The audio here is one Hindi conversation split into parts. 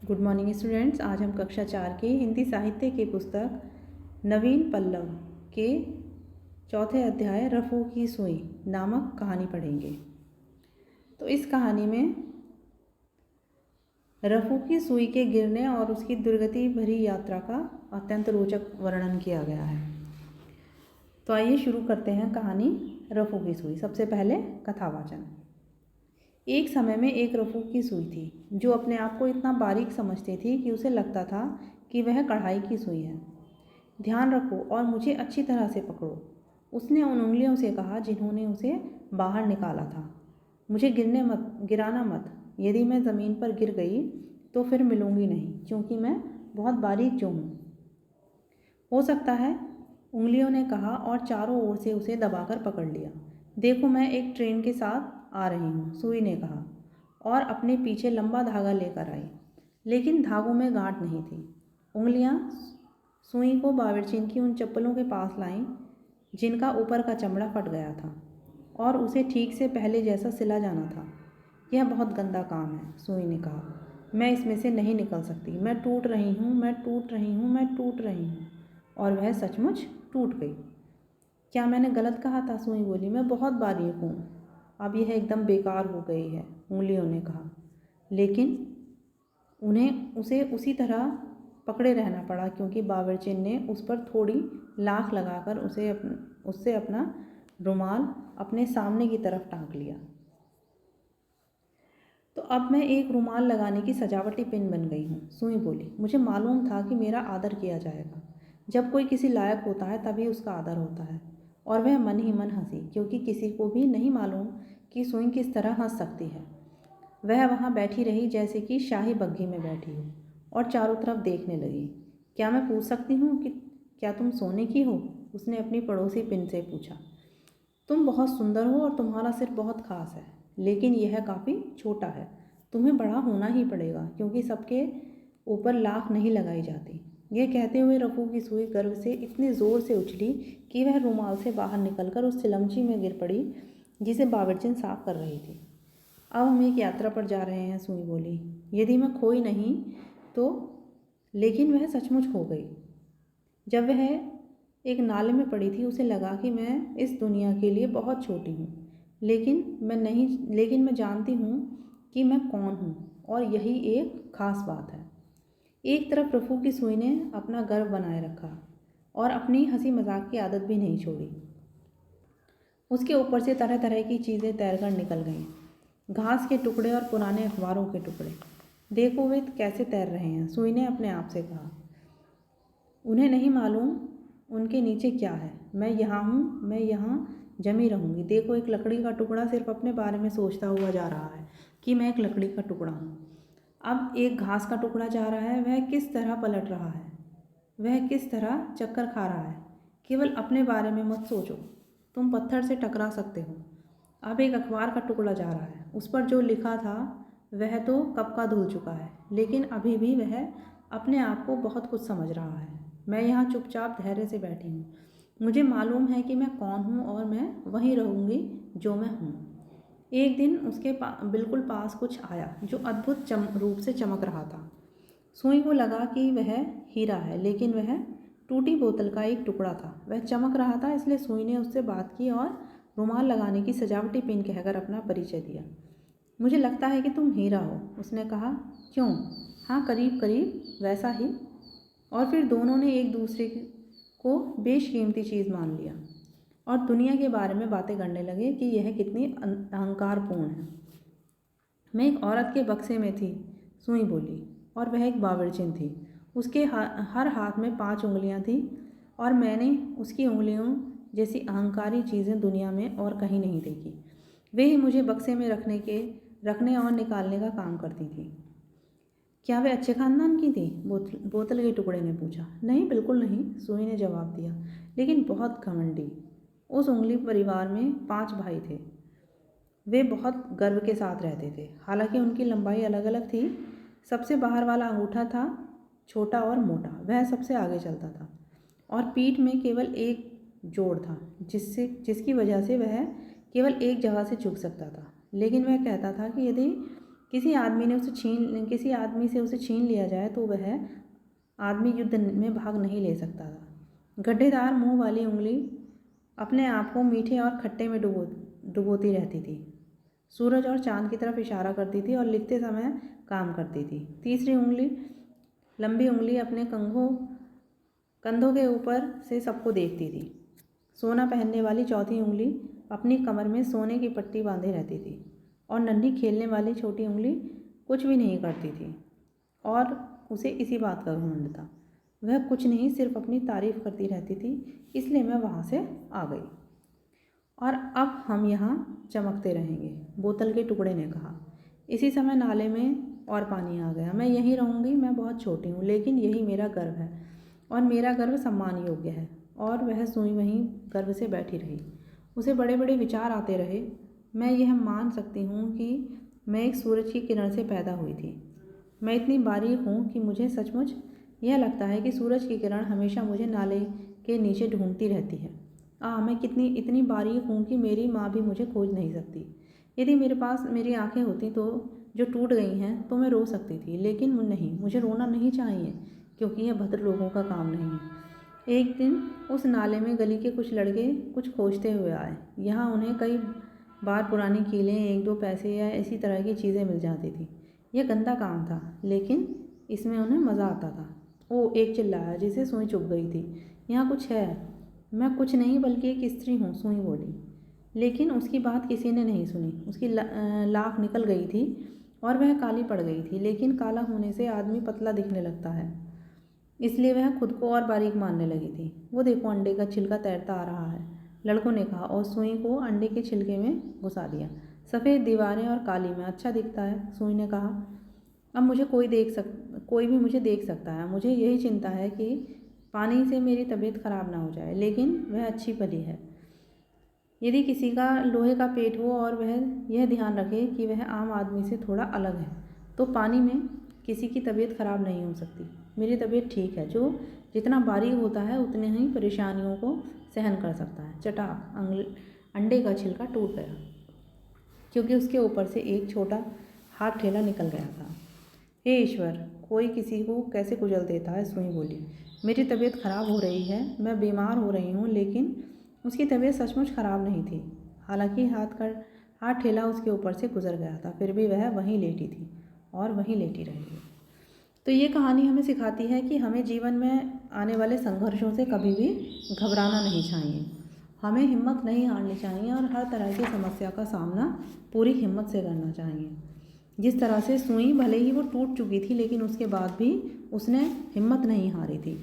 Good morning students. आज हम कक्षा 4 की हिंदी साहित्य की पुस्तक नवीन पल्लव के चौथे अध्याय रफ़ू की सुई नामक कहानी पढ़ेंगे। तो इस कहानी में रफ़ू की सुई के गिरने और उसकी दुर्गति भरी यात्रा का अत्यंत रोचक वर्णन किया गया है। तो आइए शुरू करते हैं कहानी रफ़ू की सुई। सबसे पहले कथावाचन। एक समय में एक रफ़ू की सुई थी जो अपने आप को इतना बारीक समझती थी कि उसे लगता था कि वह कढ़ाई की सुई है। ध्यान रखो और मुझे अच्छी तरह से पकड़ो, उसने उन उंगलियों से कहा जिन्होंने उसे बाहर निकाला था। मुझे गिराना मत। यदि मैं ज़मीन पर गिर गई तो फिर मिलूंगी नहीं, क्योंकि मैं बहुत बारीक जो हूँ। हो सकता है, उंगलियों ने कहा और चारों ओर से उसे दबाकर पकड़ लिया। देखो, मैं एक ट्रेन के साथ आ रही हूँ, सुई ने कहा और अपने पीछे लंबा धागा लेकर आई, लेकिन धागों में गांठ नहीं थी। उंगलियां सुई को बावर्चीन की उन चप्पलों के पास लाईं जिनका ऊपर का चमड़ा फट गया था और उसे ठीक से पहले जैसा सिला जाना था। यह बहुत गंदा काम है, सुई ने कहा। मैं इसमें से नहीं निकल सकती। मैं टूट रही हूँ, मैं टूट रही हूँ, मैं टूट रही हूँ। और वह सचमुच टूट गई। क्या मैंने गलत कहा था? सुई बोली। मैं बहुत बारीक हूँ। अब यह एकदम बेकार हो गई है, उंगलियों ने कहा। लेकिन उसे उसी तरह पकड़े रहना पड़ा, क्योंकि बावर्चीन ने उस पर थोड़ी लाख लगाकर उससे अपना रुमाल अपने सामने की तरफ टाँक लिया। तो अब मैं एक रुमाल लगाने की सजावटी पिन बन गई हूँ, सुई बोली। मुझे मालूम था कि मेरा आदर किया जाएगा। जब कोई किसी लायक होता है तभी उसका आदर होता है। और वह मन ही मन हंसी, क्योंकि किसी को भी नहीं मालूम कि सुई किस तरह हंस सकती है। वह वहाँ बैठी रही जैसे कि शाही बग्घी में बैठी हो और चारों तरफ देखने लगी। क्या मैं पूछ सकती हूँ कि क्या तुम सोने की हो? उसने अपनी पड़ोसी पिन से पूछा। तुम बहुत सुंदर हो और तुम्हारा सिर बहुत खास है, लेकिन यह काफ़ी छोटा है। तुम्हें बड़ा होना ही पड़ेगा, क्योंकि सबके ऊपर लाख नहीं लगाई जाती। यह कहते हुए रफ़ू की सुई गर्व से इतनी ज़ोर से उछली कि वह रुमाल से बाहर निकलकर उस चिलमची में गिर पड़ी जिसे बावर्चीन साफ कर रही थी। अब हम एक यात्रा पर जा रहे हैं, सुई बोली। यदि मैं खोई नहीं तो। लेकिन वह सचमुच खो गई। जब वह एक नाले में पड़ी थी, उसे लगा कि मैं इस दुनिया के लिए बहुत छोटी हूँ। लेकिन मैं जानती हूँ कि मैं कौन हूँ, और यही एक खास बात है। एक तरफ रफ़ू की सुई ने अपना गर्व बनाए रखा और अपनी हंसी मजाक की आदत भी नहीं छोड़ी। उसके ऊपर से तरह तरह की चीज़ें तैरकर निकल गईं। घास के टुकड़े और पुराने अखबारों के टुकड़े। देखो, वे कैसे तैर रहे हैं, सुई ने अपने आप से कहा। उन्हें नहीं मालूम उनके नीचे क्या है। मैं यहाँ हूँ, मैं यहाँ जमी रहूँगी। देखो, एक लकड़ी का टुकड़ा सिर्फ अपने बारे में सोचता हुआ जा रहा है कि मैं एक लकड़ी का टुकड़ा हूँ। अब एक घास का टुकड़ा जा रहा है, वह किस तरह पलट रहा है, वह किस तरह चक्कर खा रहा है। केवल अपने बारे में मत सोचो, तुम पत्थर से टकरा सकते हो। अब एक अखबार का टुकड़ा जा रहा है, उस पर जो लिखा था वह तो कब का धुल चुका है, लेकिन अभी भी वह अपने आप को बहुत कुछ समझ रहा है। मैं यहाँ चुपचाप धैर्य से बैठी हूँ। मुझे मालूम है कि मैं कौन हूँ और मैं वहीं रहूँगी जो मैं हूँ। एक दिन उसके बिल्कुल पास कुछ आया जो अद्भुत रूप से चमक रहा था। सुई को लगा कि वह हीरा है, लेकिन वह टूटी बोतल का एक टुकड़ा था। वह चमक रहा था, इसलिए सुई ने उससे बात की और रुमाल लगाने की सजावटी पिन कहकर अपना परिचय दिया। मुझे लगता है कि तुम हीरा हो, उसने कहा। क्यों? हाँ, करीब करीब वैसा ही। और फिर दोनों ने एक दूसरे को बेशकीमती चीज़ मान लिया और दुनिया के बारे में बातें करने लगे कि यह कितनी अहंकारपूर्ण है। मैं एक औरत के बक्से में थी, सुई बोली, और वह एक बावर्चीन थी। उसके हर हाथ में 5 उंगलियां थीं, और मैंने उसकी उंगलियों जैसी अहंकारी चीज़ें दुनिया में और कहीं नहीं देखी। वे ही मुझे बक्से में रखने और निकालने का काम करती थी। क्या वे अच्छे खानदान की थी? बोतल के टुकड़े ने पूछा। नहीं, बिल्कुल नहीं, सुई ने जवाब दिया, लेकिन बहुत घमंडी। उस उंगली परिवार में 5 भाई थे। वे बहुत गर्व के साथ रहते थे, हालांकि उनकी लंबाई अलग अलग थी। सबसे बाहर वाला अंगूठा था छोटा और मोटा, वह सबसे आगे चलता था, और पीठ में केवल एक जोड़ था जिसकी वजह से वह केवल एक जगह से झुक सकता था। लेकिन वह कहता था कि यदि किसी आदमी से उसे छीन लिया जाए तो वह आदमी युद्ध में भाग नहीं ले सकता था। गड्ढेदार मुंह वाली उंगली अपने आप को मीठे और खट्टे में डुबोती रहती थी। सूरज और चांद की तरफ इशारा करती थी और लिखते समय काम करती थी। तीसरी उंगली, लंबी उंगली, अपने कंधों के ऊपर से सबको देखती थी। सोना पहनने वाली चौथी उंगली अपनी कमर में सोने की पट्टी बांधे रहती थी और नन्ही खेलने वाली छोटी उंगली कुछ भी नहीं करती थी और उसे इसी बात का घमंड था। वह कुछ नहीं, सिर्फ अपनी तारीफ करती रहती थी, इसलिए मैं वहाँ से आ गई और अब हम यहाँ चमकते रहेंगे, बोतल के टुकड़े ने कहा। इसी समय नाले में और पानी आ गया। मैं यहीं रहूँगी, मैं बहुत छोटी हूँ, लेकिन यही मेरा गर्व है और मेरा गर्व सम्मान योग्य है। और वह सुई वहीं गर्व से बैठी रही। उसे बड़े बड़े विचार आते रहे। मैं यह मान सकती हूँ कि मैं एक सूरज की किरण से पैदा हुई थी। मैं इतनी बारीक हूँ कि मुझे सचमुच यह लगता है कि सूरज की किरण हमेशा मुझे नाले के नीचे ढूंढती रहती है। मैं इतनी बारीक हूँ कि मेरी माँ भी मुझे खोज नहीं सकती। यदि मेरे पास मेरी आंखें होती तो जो टूट गई हैं तो मैं रो सकती थी, लेकिन नहीं, मुझे रोना नहीं चाहिए क्योंकि यह भद्र लोगों का काम नहीं है। एक दिन उस नाले में गली के कुछ लड़के कुछ खोजते हुए आए। यहाँ उन्हें कई बार पुरानी कीलें, 1-2 पैसे या इसी तरह की चीज़ें मिल जाती थी। यह गंदा काम था, लेकिन इसमें उन्हें मज़ा आता था। एक चिल्लाया जिसे सुई चुभ गई थी। यहाँ कुछ है। मैं कुछ नहीं बल्कि एक स्त्री हूँ, सुई बोली। लेकिन उसकी बात किसी ने नहीं सुनी। उसकी लाख निकल गई थी और वह काली पड़ गई थी, लेकिन काला होने से आदमी पतला दिखने लगता है, इसलिए वह खुद को और बारीक मानने लगी थी। वो देखो, अंडे का छिलका तैरता आ रहा है, लड़कों ने कहा और सुई को अंडे के छिलके में घुसा दिया। सफ़ेद दीवारें और काली में अच्छा दिखता है, सुई ने कहा। अब मुझे कोई भी मुझे देख सकता है। मुझे यही चिंता है कि पानी से मेरी तबीयत खराब ना हो जाए, लेकिन वह अच्छी भली है। यदि किसी का लोहे का पेट हो और वह यह ध्यान रखे कि वह आम आदमी से थोड़ा अलग है, तो पानी में किसी की तबीयत खराब नहीं हो सकती। मेरी तबीयत ठीक है। जो जितना बारीक होता है उतने ही परेशानियों को सहन कर सकता है। चटाक, अंडे का छिलका टूट गया क्योंकि उसके ऊपर से एक छोटा हाथ ठेला निकल गया था। हे ईश्वर, कोई किसी को कैसे कुचल देता है, सुई बोली। मेरी तबीयत खराब हो रही है, मैं बीमार हो रही हूँ, लेकिन उसकी तबीयत सचमुच खराब नहीं थी। हालांकि हाथ ठेला उसके ऊपर से गुजर गया था, फिर भी वह वहीं लेटी थी और वहीं लेटी रहेगी। तो ये कहानी हमें सिखाती है कि हमें जीवन में आने वाले संघर्षों से कभी भी घबराना नहीं चाहिए। हमें हिम्मत नहीं हारनी चाहिए और हर तरह की समस्या का सामना पूरी हिम्मत से करना चाहिए। जिस तरह से सुई, भले ही वो टूट चुकी थी, लेकिन उसके बाद भी उसने हिम्मत नहीं हारी थी।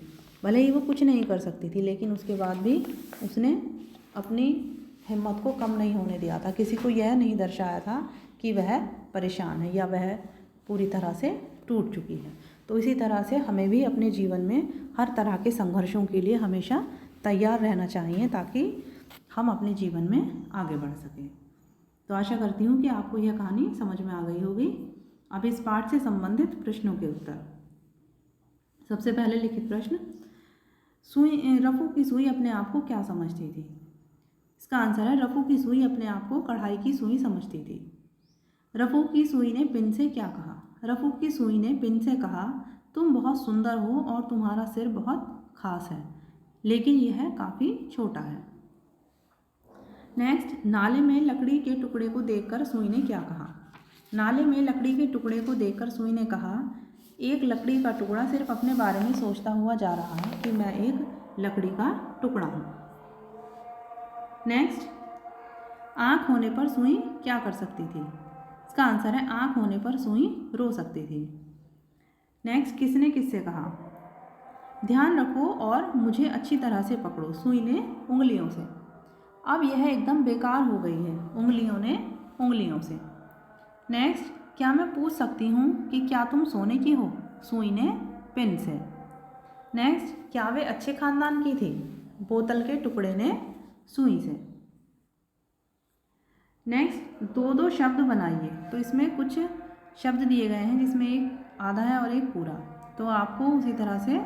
भले ही वो कुछ नहीं कर सकती थी, लेकिन उसके बाद भी उसने अपनी हिम्मत को कम नहीं होने दिया था। किसी को यह नहीं दर्शाया था कि वह परेशान है या वह पूरी तरह से टूट चुकी है। तो इसी तरह से हमें भी अपने जीवन में हर तरह के संघर्षों के लिए हमेशा तैयार रहना चाहिए, ताकि हम अपने जीवन में आगे बढ़ सकें। तो आशा करती हूँ कि आपको यह कहानी समझ में आ गई होगी। अब इस पाठ से संबंधित प्रश्नों के उत्तर। सबसे पहले लिखित प्रश्न, रफू की सुई अपने आप को क्या समझती थी? इसका आंसर है, रफू की सुई अपने आप को कढ़ाई की सुई समझती थी। रफू की सुई ने पिन से क्या कहा? रफू की सुई ने पिन से कहा, तुम बहुत सुंदर हो और तुम्हारा सिर बहुत खास है, लेकिन यह काफ़ी छोटा है। नेक्स्ट, नाले में लकड़ी के टुकड़े को देखकर सुई ने क्या कहा? नाले में लकड़ी के टुकड़े को देखकर सुई ने कहा, एक लकड़ी का टुकड़ा सिर्फ अपने बारे में सोचता हुआ जा रहा है कि मैं एक लकड़ी का टुकड़ा हूँ। नेक्स्ट, आँख होने पर सुई क्या कर सकती थी? इसका आंसर है, आँख होने पर सुई रो सकती थी। नेक्स्ट, किसने किससे कहा? ध्यान रखो और मुझे अच्छी तरह से पकड़ो, सुई ने उंगलियों से। अब यह एकदम बेकार हो गई है, उंगलियों ने उंगलियों से। नेक्स्ट, क्या मैं पूछ सकती हूँ कि क्या तुम सोने की हो? सुई ने पिन से। नेक्स्ट, क्या वे अच्छे खानदान की थी? बोतल के टुकड़े ने सुई से। नेक्स्ट, 2-2 शब्द बनाइए। तो इसमें कुछ शब्द दिए गए हैं जिसमें एक आधा है और एक पूरा, तो आपको उसी तरह से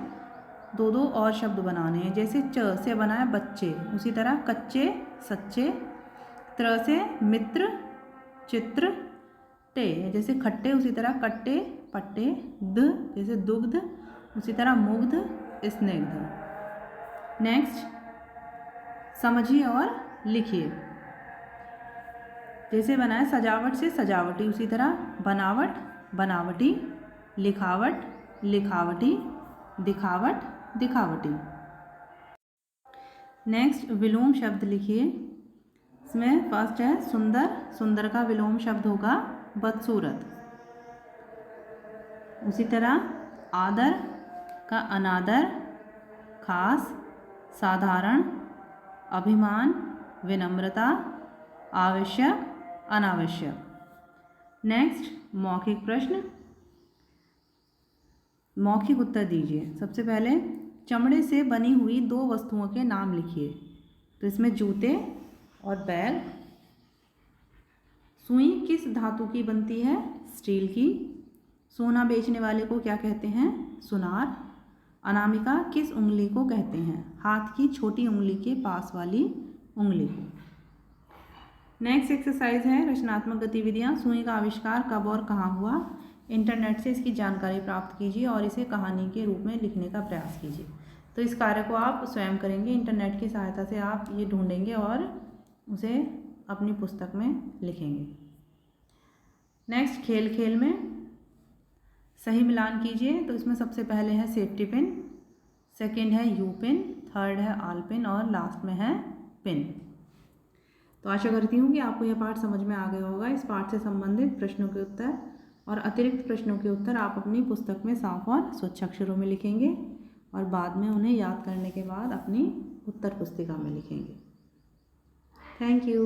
2-2 और शब्द बनाने हैं। जैसे च से बना है बच्चे, उसी तरह कच्चे सच्चे, त्र से मित्र चित्र, टे जैसे खट्टे, उसी तरह कट्टे पट्टे। द जैसे दुग्ध, उसी तरह मुग्ध स्निग्ध। नेक्स्ट, समझिए और लिखिए। जैसे बनाए सजावट से सजावटी, उसी तरह बनावट बनावटी, लिखावट लिखावटी, दिखावट दिखावटी। नेक्स्ट, विलोम शब्द लिखिए। इसमें फर्स्ट है सुंदर, सुंदर का विलोम शब्द होगा बदसूरत। उसी तरह आदर का अनादर, खास, साधारण, अभिमान, विनम्रता, आवश्यक, अनावश्यक। नेक्स्ट, मौखिक प्रश्न। मौखिक उत्तर दीजिए। सबसे पहले, चमड़े से बनी हुई 2 वस्तुओं के नाम लिखिए। तो इसमें जूते और बैग। सुई किस धातु की बनती है? स्टील की। सोना बेचने वाले को क्या कहते हैं? सुनार। अनामिका किस उंगली को कहते हैं? हाथ की छोटी उंगली के पास वाली उंगली को। नेक्स्ट एक्सरसाइज है रचनात्मक गतिविधियाँ। सुई का आविष्कार कब और कहाँ हुआ? इंटरनेट से इसकी जानकारी प्राप्त कीजिए और इसे कहानी के रूप में लिखने का प्रयास कीजिए। तो इस कार्य को आप स्वयं करेंगे, इंटरनेट की सहायता से आप ये ढूंढेंगे और उसे अपनी पुस्तक में लिखेंगे। नेक्स्ट, खेल खेल में सही मिलान कीजिए। तो इसमें सबसे पहले है सेफ्टी पिन, सेकंड है यू पिन, थर्ड है आल पिन और लास्ट में है पिन। तो आशा करती हूँ कि आपको यह पाठ समझ में आ गया होगा। इस पाठ से संबंधित प्रश्नों के उत्तर और अतिरिक्त प्रश्नों के उत्तर आप अपनी पुस्तक में साफ और स्वच्छ अक्षरों में लिखेंगे और बाद में उन्हें याद करने के बाद अपनी उत्तर पुस्तिका में लिखेंगे। Thank you.